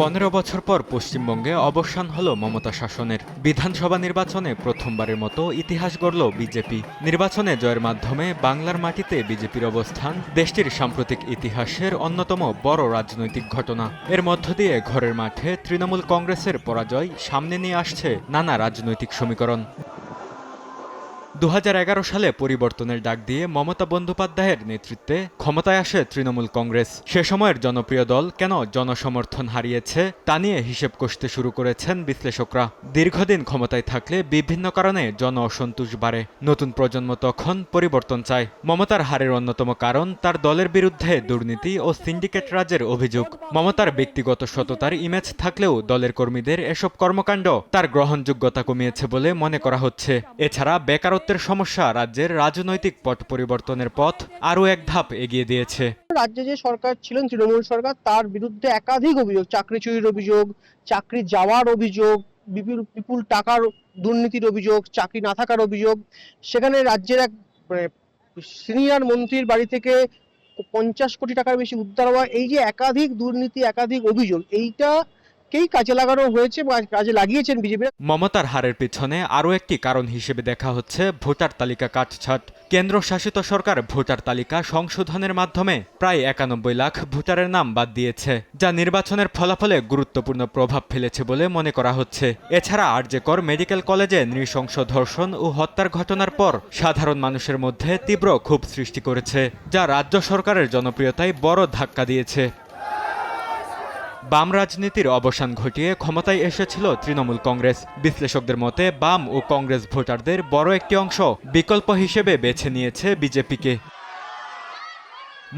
15 বছর পর পশ্চিমবঙ্গে অবসান হলো মমতা শাসনের। বিধানসভা নির্বাচনে প্রথমবারের মতো ইতিহাস গড়ল বিজেপি। নির্বাচনে জয়ের মাধ্যমে বাংলার মাটিতে বিজেপির অবস্থান দেশটির সাম্প্রতিক ইতিহাসের অন্যতম বড় রাজনৈতিক ঘটনা। এর মধ্য দিয়ে ঘরের মাঠে তৃণমূল কংগ্রেসের পরাজয় সামনে নিয়ে আসছে নানা রাজনৈতিক সমীকরণ। 2011 সালে পরিবর্তনের ডাক দিয়ে মমতা বন্দ্যোপাধ্যায়ের নেতৃত্বে ক্ষমতায় আসে তৃণমূল কংগ্রেস। সে সময়ের জনপ্রিয় দল কেন জনসমর্থন হারিয়েছে তা নিয়ে হিসেব কষতে শুরু করেছেন বিশ্লেষকরা। দীর্ঘদিন ক্ষমতায় থাকলে বিভিন্ন কারণে জন অসন্তোষ বাড়ে। নতুন প্রজন্ম তখন পরিবর্তন চায়। মমতার হারের অন্যতম কারণ তার দলের বিরুদ্ধে দুর্নীতি ও সিন্ডিকেট রাজের অভিযোগ। মমতার ব্যক্তিগত সততার ইমেজ থাকলেও দলের কর্মীদের এসব কর্মকাণ্ড তার গ্রহণযোগ্যতা কমিয়েছে বলে মনে করা হচ্ছে। এছাড়া বেকারত্বের সমস্যা রাজ্যের রাজনৈতিক পট পরিবর্তনের পথ আরও এক ধাপ এগিয়ে দিয়েছে। রাজ্যে যে সরকার ছিলেন তৃণমূল সরকার, তার বিরুদ্ধে একাধিক অভিযোগ, চাকরি চুরির অভিযোগ, চাকরি যাওয়ার অভিযোগ, বিপুল টাকার দুর্নীতির অভিযোগ, চাকরি না থাকার অভিযোগ। সেখানে রাজ্যের এক সিনিয়র মন্ত্রীর বাড়ি থেকে 50 কোটি টাকার বেশি উদ্ধার হওয়া, এই যে একাধিক দুর্নীতি, একাধিক অভিযোগ, এইটাকেই কাজে লাগানো হয়েছে বা কাজে লাগিয়েছেন বিজেপি। মমতার হারের পিছনে আরও একটি কারণ হিসেবে দেখা হচ্ছে ভোটার তালিকা কাটছাঁট। কেন্দ্র শাসিত সরকার ভোটার তালিকা সংশোধনের মাধ্যমে প্রায় 91 লাখ ভোটারের নাম বাদ দিয়েছে, যা নির্বাচনের ফলাফলে গুরুত্বপূর্ণ প্রভাব ফেলেছে বলে মনে করা হচ্ছে। এছাড়া আরজেকর মেডিকেল কলেজে নৃশংস ধর্ষণ ও হত্যার ঘটনার পর সাধারণ মানুষের মধ্যে তীব্র ক্ষোভ সৃষ্টি করেছে, যা রাজ্য সরকারের জনপ্রিয়তায় বড় ধাক্কা দিয়েছে। বাম রাজনীতির অবসান ঘটিয়ে ক্ষমতায় এসেছিল তৃণমূল কংগ্রেস। বিশ্লেষকদের মতে বাম ও কংগ্রেস ভোটারদের বড় একটি অংশ বিকল্প হিসেবে বেছে নিয়েছে বিজেপিকে।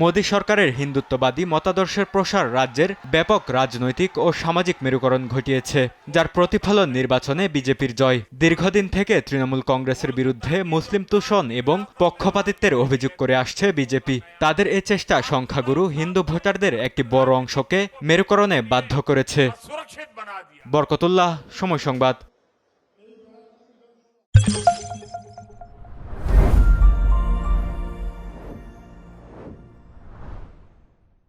মোদী সরকারের হিন্দুত্ববাদী মতাদর্শের প্রসার রাজ্যের ব্যাপক রাজনৈতিক ও সামাজিক মেরুকরণ ঘটিয়েছে, যার প্রতিফলন নির্বাচনে বিজেপির জয়। দীর্ঘদিন থেকে তৃণমূল কংগ্রেসের বিরুদ্ধে মুসলিম তুষণ এবং পক্ষপাতিত্বের অভিযোগ করে আসছে বিজেপি। তাদের এ চেষ্টা সংখ্যাগুরু হিন্দু ভোটারদের একটি বড় অংশকে মেরুকরণে বাধ্য করেছে। বরকতুল্লাহ, সময় সংবাদ।